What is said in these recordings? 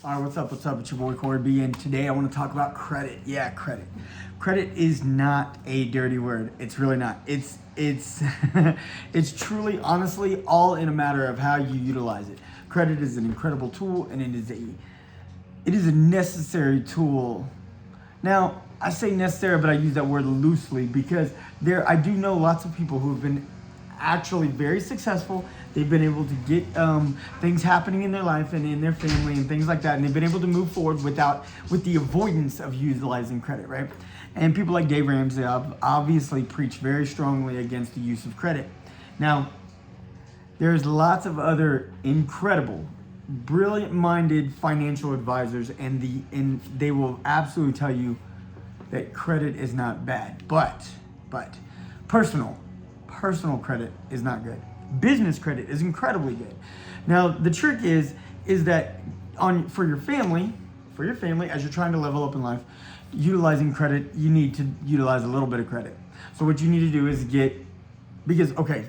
All right, what's up? What's up? It's your boy Corey B, and today I want to talk about credit. Yeah, credit. Credit is not a dirty word. It's really not. It's it's truly, honestly, all in a matter of how you utilize it. Credit is an incredible tool, and it is a necessary tool. Now, I say necessary, but I use that word loosely because I do know lots of people who have been actually very successful. They've been able to get things happening in their life and in their family and things like that, and they've been able to move forward with the avoidance of utilizing credit, right? And people like Dave Ramsey obviously preach very strongly against the use of credit. Now, there's lots of other incredible, brilliant-minded financial advisors, and they will absolutely tell you that credit is not bad, but personal credit is not good. Business credit is incredibly good. Now, the trick is that for your family, as you're trying to level up in life, utilizing credit, you need to utilize a little bit of credit. So what you need to do is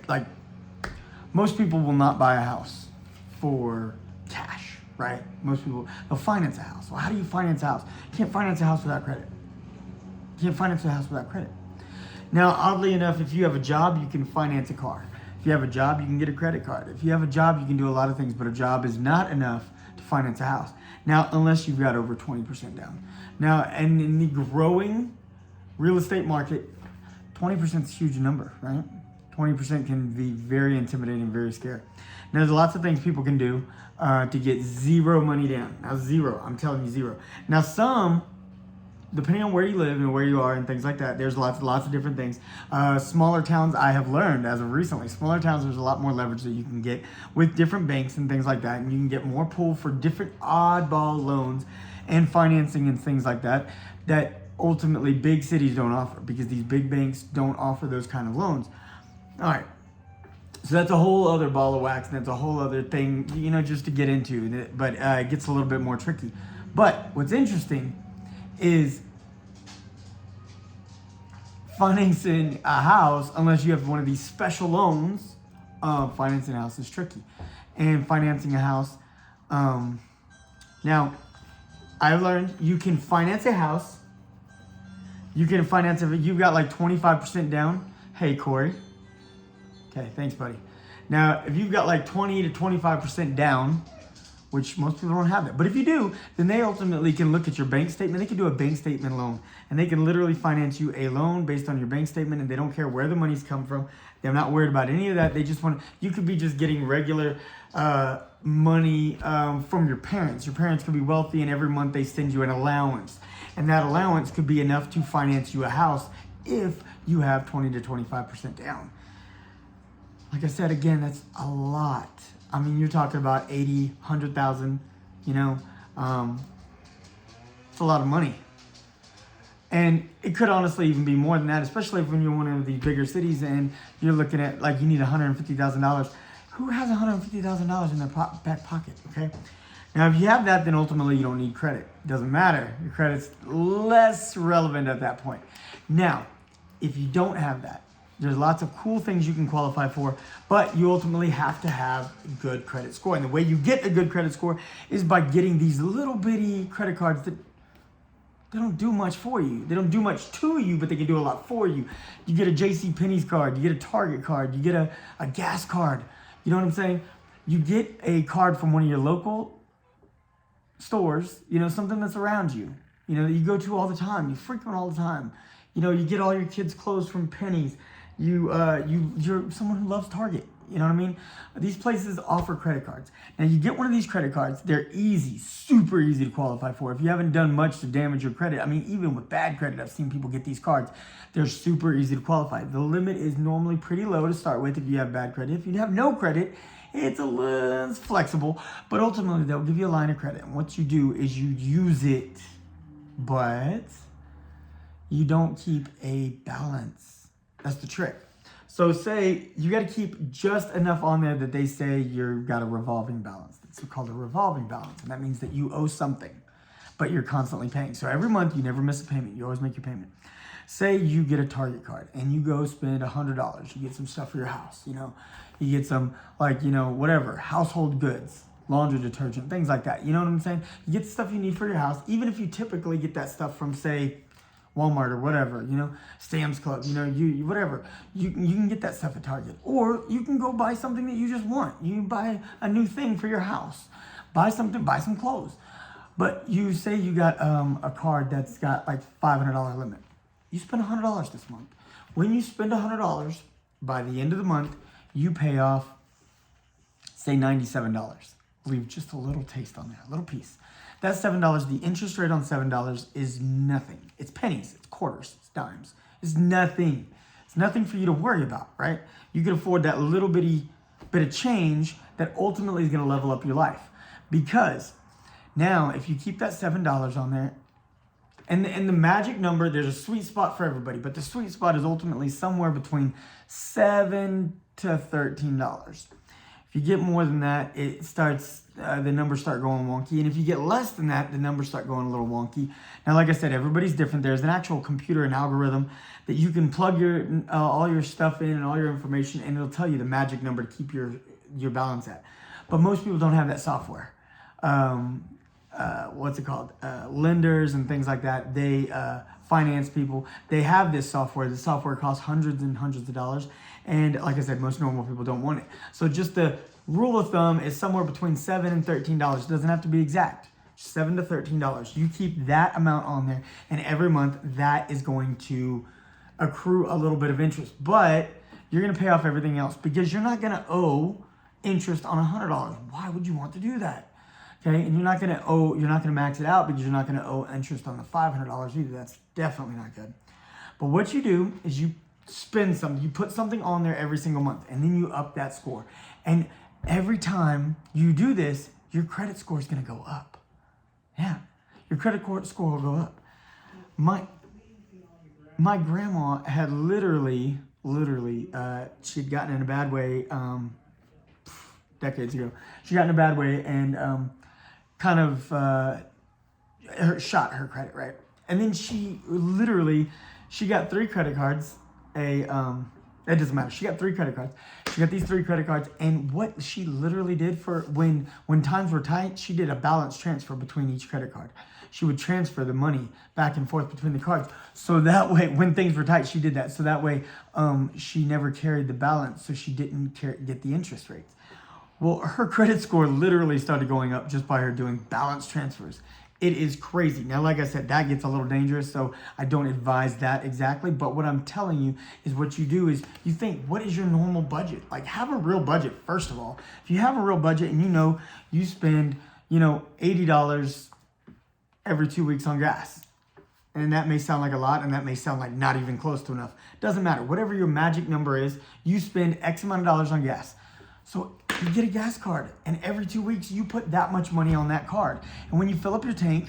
like most people will not buy a house for cash, right? Most people, they'll finance a house. Well, how do you finance a house? You can't finance a house without credit. Now, oddly enough, if you have a job, you can finance a car. If you have a job, you can get a credit card. If you have a job, you can do a lot of things, but a job is not enough to finance a house. Now, unless you've got over 20% down. Now, and in the growing real estate market, 20% is a huge number, right? 20% can be very intimidating, very scary. Now, there's lots of things people can do to get zero money down. Now, zero, I'm telling you, zero. Now, some, depending on where you live and where you are and things like that, there's lots of different things. Smaller towns, I have learned as of recently, smaller towns, there's a lot more leverage that you can get with different banks and things like that. And you can get more pull for different oddball loans and financing and things like that ultimately big cities don't offer, because these big banks don't offer those kind of loans. All right. So that's a whole other ball of wax, and that's a whole other thing, just to get into. But it gets a little bit more tricky. But what's interesting is financing a house, unless you have one of these special loans, financing a house is tricky. And financing a house, now, I've learned you can finance a house. You can finance it. You've got like 25% down. Hey, Corey. Okay, thanks, buddy. Now, if you've got like 20 to 25% down, which most people don't have that. But if you do, then they ultimately can look at your bank statement. They can do a bank statement loan, and they can literally finance you a loan based on your bank statement, and they don't care where the money's come from. They're not worried about any of that. They just you could be just getting regular money from your parents. Your parents could be wealthy, and every month they send you an allowance. And that allowance could be enough to finance you a house if you have 20 to 25% down. Like I said, again, that's a lot. I mean, you're talking about 80, 100,000, it's a lot of money. And it could honestly even be more than that, especially when you're in one of these bigger cities and you're looking at, like, you need $150,000. Who has $150,000 in their back pocket, okay? Now, if you have that, then ultimately you don't need credit. It doesn't matter. Your credit's less relevant at that point. Now, if you don't have that, there's lots of cool things you can qualify for, but you ultimately have to have a good credit score. And the way you get a good credit score is by getting these little bitty credit cards that they don't do much for you. They don't do much to you, but they can do a lot for you. You get a J.C. Penney's card, you get a Target card, you get a gas card. You know what I'm saying? You get a card from one of your local stores, something that's around you, that you go to all the time, you frequent all the time. You get all your kids' clothes from Penny's. You're someone who loves Target. You know what I mean? These places offer credit cards. Now, you get one of these credit cards, they're easy, super easy to qualify for. If you haven't done much to damage your credit, I mean, even with bad credit, I've seen people get these cards. They're super easy to qualify. The limit is normally pretty low to start with if you have bad credit. If you have no credit, it's flexible, but ultimately they'll give you a line of credit. And what you do is you use it, but you don't keep a balance. That's the trick. So say you got to keep just enough on there that they say you've got a revolving balance. It's called a revolving balance. And that means that you owe something, but you're constantly paying. So every month you never miss a payment. You always make your payment. Say you get a Target card and you go spend $100. You get some stuff for your house, you get some, whatever, household goods, laundry detergent, things like that. You know what I'm saying? You get the stuff you need for your house, even if you typically get that stuff from, say, Walmart or whatever, Sam's Club, you whatever. You can get that stuff at Target. Or you can go buy something that you just want. You can buy a new thing for your house. Buy some clothes. But you say you got a card that's got like $500 limit. You spend $100 this month. When you spend $100, by the end of the month, you pay off, say, $97. Leave just a little taste on there, a little piece. That's $7. The interest rate on $7 is nothing. It's pennies, it's quarters, it's dimes. It's nothing. It's nothing for you to worry about, right? You can afford that little bitty bit of change that ultimately is going to level up your life. Because now, if you keep that $7 on there, and the magic number, there's a sweet spot for everybody, but the sweet spot is ultimately somewhere between $7 to $13. If you get more than that, it starts, the numbers start going wonky. And if you get less than that, the numbers start going a little wonky. Now, like I said, everybody's different. There's an actual computer and algorithm that you can plug your all your stuff in and all your information, and it'll tell you the magic number to keep your balance at. But most people don't have that software. What's it called? Lenders and things like that. They finance people. They have this software. The software costs hundreds and hundreds of dollars. And like I said, most normal people don't want it. So just the rule of thumb is somewhere between $7 and $13. It doesn't have to be exact. $7 to $13. You keep that amount on there, and every month that is going to accrue a little bit of interest. But you're going to pay off everything else because you're not going to owe interest on $100. Why would you want to do that? Okay, and you're not going to max it out because you're not going to owe interest on the $500 either. That's definitely not good. But what you do is you spend something, you put something on there every single month, and then you up that score. And every time you do this, your credit score is going to go up. Yeah, your credit score will go up. My grandma had literally, she'd gotten in a bad way decades ago. She got in a bad way and shot her credit, right? And then she got 3 credit cards. It doesn't matter. She got 3 credit cards. She got these 3 credit cards, and what she literally did for when times were tight, she did a balance transfer between each credit card. She would transfer the money back and forth between the cards. So that way, when things were tight, she did that. So that way, she never carried the balance, so she didn't get the interest rates. Well, her credit score literally started going up just by her doing balance transfers. It is crazy. Now, like I said, that gets a little dangerous, so I don't advise that exactly. But what I'm telling you is what you do is you think, what is your normal budget? Like, have a real budget, first of all. If you have a real budget and you spend, $80 every 2 weeks on gas, and that may sound like a lot, and that may sound like not even close to enough. Doesn't matter. Whatever your magic number is, you spend X amount of dollars on gas. So you get a gas card, and every 2 weeks you put that much money on that card. And when you fill up your tank,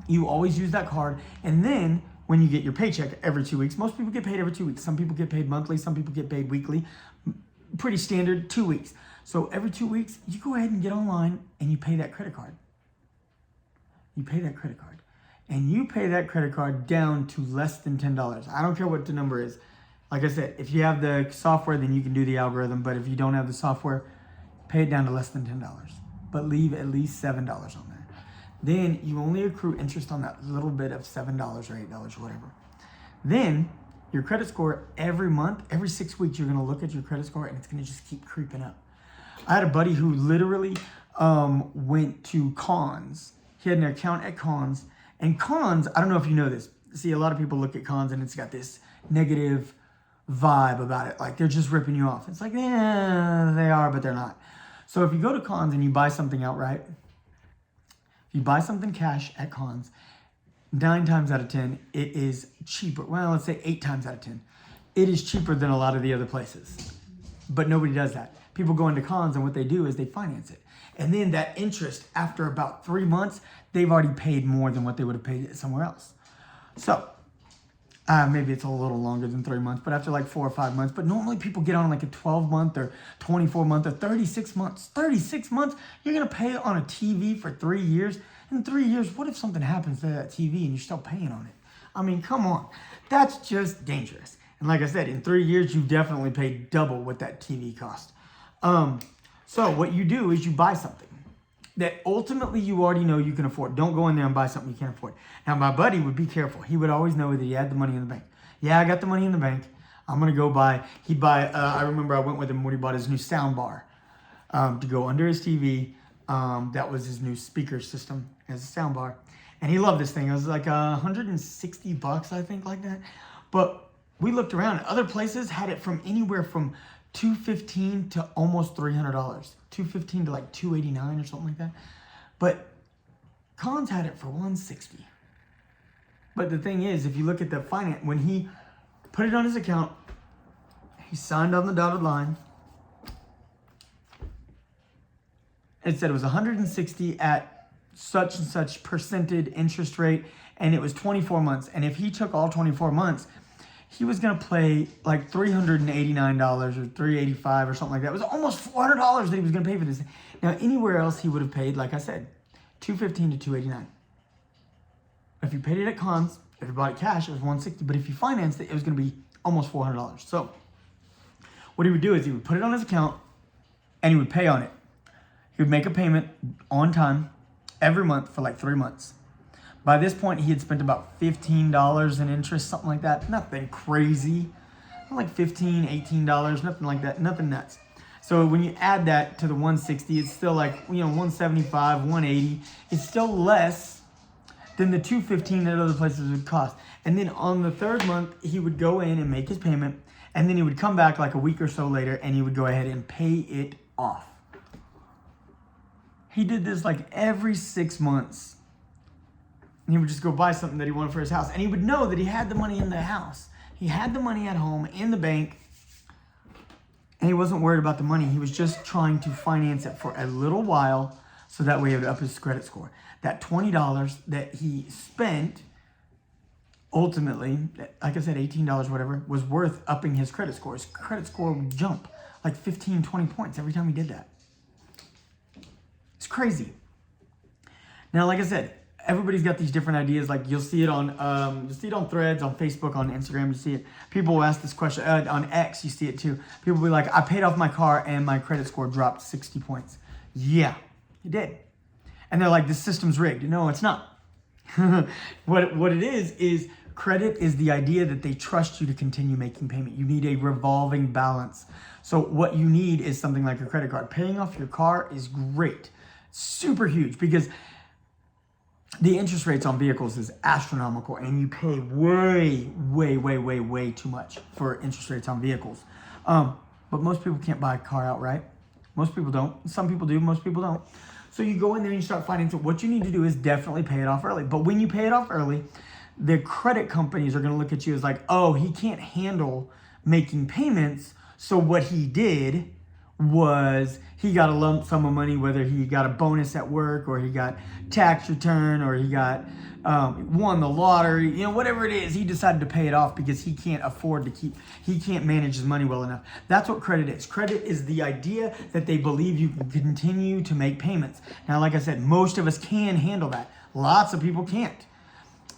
you always use that card. And then when you get your paycheck every 2 weeks, most people get paid every 2 weeks. Some people get paid monthly, some people get paid weekly. Pretty standard, 2 weeks. So every 2 weeks, you go ahead and get online and you pay that credit card. You pay that credit card. And you pay that credit card down to less than $10. I don't care what the number is. Like I said, if you have the software, then you can do the algorithm. But if you don't have the software, pay it down to less than $10. But leave at least $7 on there. Then you only accrue interest on that little bit of $7 or $8, whatever. Then your credit score every month, every 6 weeks, you're going to look at your credit score and it's going to just keep creeping up. I had a buddy who literally went to Cons. He had an account at Cons. And Cons, I don't know if you know this. See, a lot of people look at Cons and it's got this negative vibe about it, like they're just ripping you off. It's like, yeah, they are, but they're not. So if you go to Cons and you buy something outright, if you buy something cash at Cons, 9 times out of 10, it is cheaper. Well, let's say 8 times out of 10. It is cheaper than a lot of the other places. But nobody does that. People go into Cons and what they do is they finance it. And then that interest, after about 3 months, they've already paid more than what they would have paid somewhere else. So maybe it's a little longer than 3 months, but after like 4 or 5 months. But normally people get on like a 12-month or 24-month or 36 months. 36 months? You're going to pay on a TV for 3 years? In 3 years, what if something happens to that TV and you're still paying on it? I mean, come on. That's just dangerous. And like I said, in 3 years, you've definitely paid double what that TV cost. So what you do is you buy something. that ultimately you already know you can afford. Don't go in there and buy something you can't afford. Now, my buddy would be careful. He would always know that he had the money in the bank. Yeah, I got the money in the bank. I'm going to go buy. He'd buy, I remember I went with him when he bought his new sound bar to go under his TV. That was his new speaker system as a sound bar. And he loved this thing. It was like $160, I think, like that. But we looked around. Other places had it from anywhere from $215 to almost $300. $215 to like $289 or something like that. But Collins had it for $160. But the thing is, if you look at the finance, when he put it on his account, he signed on the dotted line. It said it was 160 at such and such percentage interest rate, and it was 24 months. And if he took all 24 months, he was going to pay like $389 or $385 or something like that. It was almost $400 that he was going to pay for this. Now, anywhere else he would have paid, like I said, $215 to $289. If you paid it at cons, if you bought it cash, it was $160. But if you financed it, it was going to be almost $400. So what he would do is he would put it on his account and he would pay on it. He would make a payment on time every month for like 3 months. By this point, he had spent about $15 in interest, something like that. Nothing crazy. Like $15, $18, nothing like that. Nothing nuts. So when you add that to the 160, it's still like, 175, 180. It's still less than the $215 that other places would cost. And then on the third month, he would go in and make his payment. And then he would come back like a week or so later and he would go ahead and pay it off. He did this like every 6 months. And he would just go buy something that he wanted for his house. And he would know that he had the money in the house. He had the money at home in the bank. And he wasn't worried about the money. He was just trying to finance it for a little while so that way he would up his credit score. That $20 that he spent, ultimately, like I said, $18, whatever, was worth upping his credit score. His credit score would jump like 15, 20 points every time he did that. It's crazy. Now, like I said, everybody's got these different ideas. Like you'll see it on Threads, on Facebook, on Instagram. You see it. People will ask this question on X. You see it too. People will be like, "I paid off my car and my credit score dropped 60 points." Yeah, you did. And they're like, "This system's rigged." No, it's not. What it is credit is the idea that they trust you to continue making payment. You need a revolving balance. So what you need is something like a credit card. Paying off your car is great. Super huge because the interest rates on vehicles is astronomical and you pay way too much for interest rates on vehicles. But most people can't buy a car outright. Most people don't. Some people do, most people don't. So you go in there and you start financing. What you need to do is definitely pay it off early. But when you pay it off early, the credit companies are going to look at you as like, oh, he can't handle making payments. So what he did was he got a lump sum of money, whether he got a bonus at work or he got tax return or he got won the lottery, whatever it is, he decided to pay it off because he can't afford to he can't manage his money well enough. That's what credit is. Credit is the idea that they believe you can continue to make payments. Now, like I said, most of us can handle that. Lots of people can't.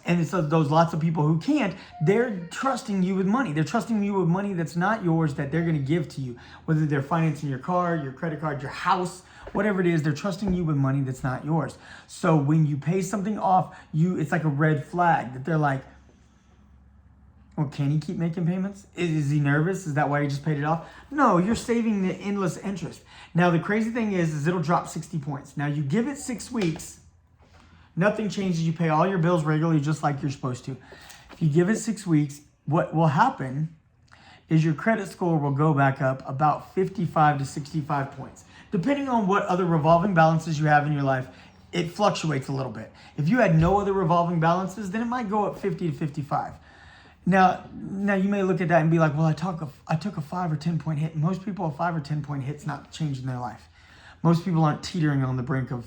And it's those lots of people who can't, they're trusting you with money. They're trusting you with money that's not yours that they're going to give to you. Whether they're financing your car, your credit card, your house, whatever it is, they're trusting you with money that's not yours. So when you pay something off, it's like a red flag that they're like, well, can he keep making payments? Is he nervous? Is that why he just paid it off? No, you're saving the endless interest. Now, the crazy thing is it'll drop 60 points. Now, you give it 6 weeks. Nothing changes. You pay all your bills regularly just like you're supposed to. If you give it 6 weeks, what will happen is your credit score will go back up about 55 to 65 points. Depending on what other revolving balances you have in your life, it fluctuates a little bit. If you had no other revolving balances, then it might go up 50 to 55. Now you may look at that and be like, well, I took a 5 or 10 point hit. Most people, a 5 or 10 point hit's not changing their life. Most people aren't teetering on the brink of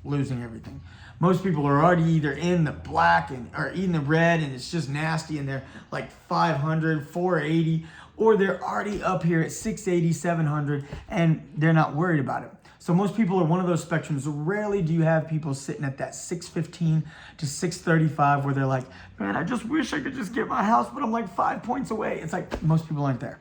losing everything. Most people are already either in the black or in the red and it's just nasty and they're like 500, 480, or they're already up here at 680, 700 and they're not worried about it. So most people are one of those spectrums. Rarely do you have people sitting at that 615 to 635 where they're like, man, I just wish I could just get my house, but I'm like 5 points away. It's like most people aren't there.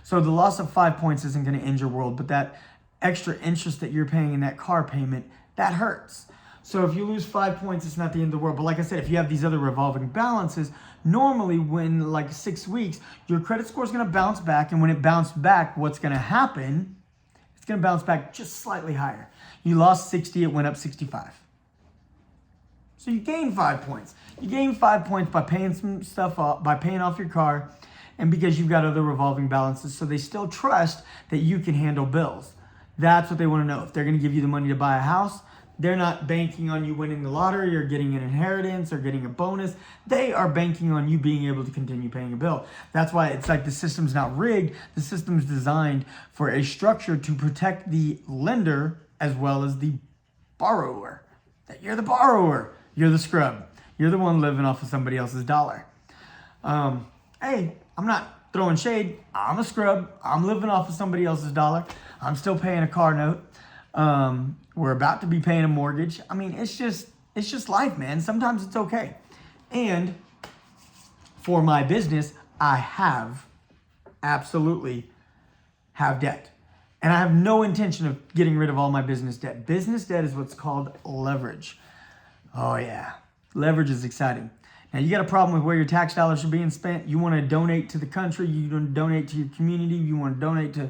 So the loss of 5 points isn't going to end your world, but that extra interest that you're paying in that car payment, that hurts. So if you lose 5 points, it's not the end of the world. But like I said, if you have these other revolving balances, normally when like 6 weeks, your credit score is going to bounce back. And when it bounced back, what's going to happen? It's going to bounce back just slightly higher. You lost 60, it went up 65. So you gained 5 points. You gained 5 points by paying some stuff off, by paying off your car, and because you've got other revolving balances. So they still trust that you can handle bills. That's what they want to know. If they're going to give you the money to buy a house, they're not banking on you winning the lottery or getting an inheritance or getting a bonus. They are banking on you being able to continue paying a bill. That's why it's like the system's not rigged. The system's designed for a structure to protect the lender as well as the borrower. That you're the borrower. You're the scrub. You're the one living off of somebody else's dollar. Hey, I'm not throwing shade. I'm a scrub. I'm living off of somebody else's dollar. I'm still paying a car note. We're about to be paying a mortgage. I mean, it's just life, man. Sometimes it's okay. And for my business, I absolutely have debt. And I have no intention of getting rid of all my business debt. Business debt is what's called leverage. Oh yeah, leverage is exciting. Now you got a problem with where your tax dollars are being spent. You want to donate to the country. You want to donate to your community. You want to donate to,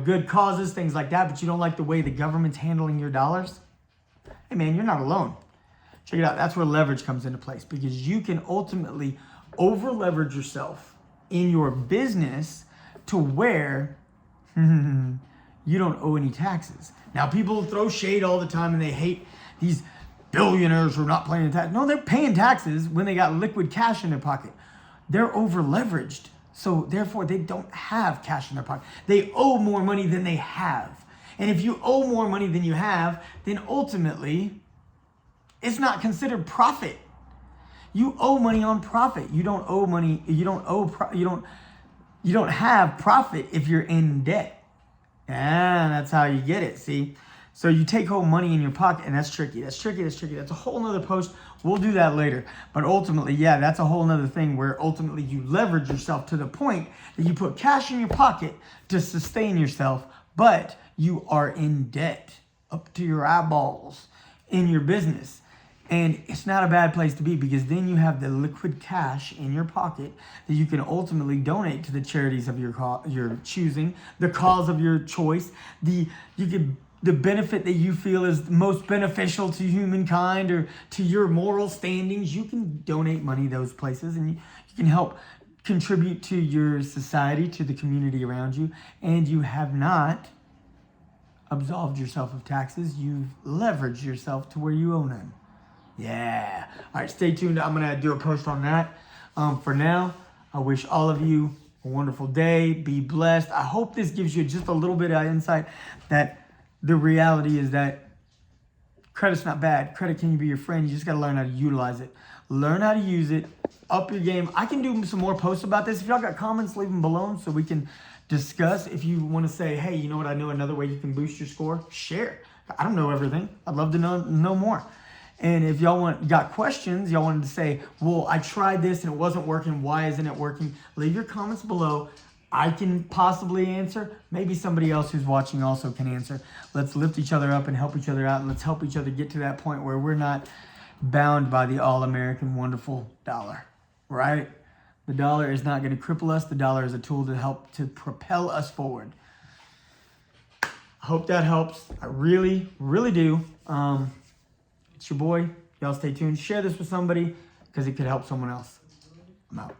good causes, things like that. But you don't like the way the government's handling your dollars. Hey man, you're not alone. Check it out. That's where leverage comes into place, because you can ultimately over leverage yourself in your business to where you don't owe any taxes. Now people throw shade all the time and they hate these billionaires who are not paying tax. No, they're paying taxes when they got liquid cash in their pocket. They're over leveraged. So therefore they don't have cash in their pocket. They owe more money than they have. And if you owe more money than you have, then ultimately it's not considered profit. You owe money on profit. You don't owe money. You don't have profit if you're in debt. That's how you get it. See? So you take home money in your pocket, and that's tricky. That's a whole nother post. We'll do that later. But ultimately, yeah, that's a whole nother thing where ultimately you leverage yourself to the point that you put cash in your pocket to sustain yourself, but you are in debt up to your eyeballs in your business. And it's not a bad place to be, because then you have the liquid cash in your pocket that you can ultimately donate to the charities of your choosing, the cause of your choice. The benefit that you feel is most beneficial to humankind or to your moral standings, you can donate money those places, and you can help contribute to your society, to the community around you, and you have not absolved yourself of taxes. You've leveraged yourself to where you owe none. Yeah. All right, stay tuned. I'm going to do a post on that. For now, I wish all of you a wonderful day. Be blessed. I hope this gives you just a little bit of insight that the reality is that credit's not bad. Credit can be your friend. You just got to learn how to utilize it. Learn how to use it. Up your game. I can do some more posts about this. If y'all got comments, leave them below so we can discuss. If you want to say, hey, you know what? I know another way you can boost your score. Share. I don't know everything. I'd love to know more. And if y'all got questions, y'all wanted to say, well, I tried this and it wasn't working. Why isn't it working? Leave your comments below. I can possibly answer. Maybe somebody else who's watching also can answer. Let's lift each other up and help each other out. And let's help each other get to that point where we're not bound by the all-American wonderful dollar, right? The dollar is not going to cripple us. The dollar is a tool to help to propel us forward. I hope that helps. I really, really do. It's your boy. Y'all stay tuned. Share this with somebody because it could help someone else. I'm out.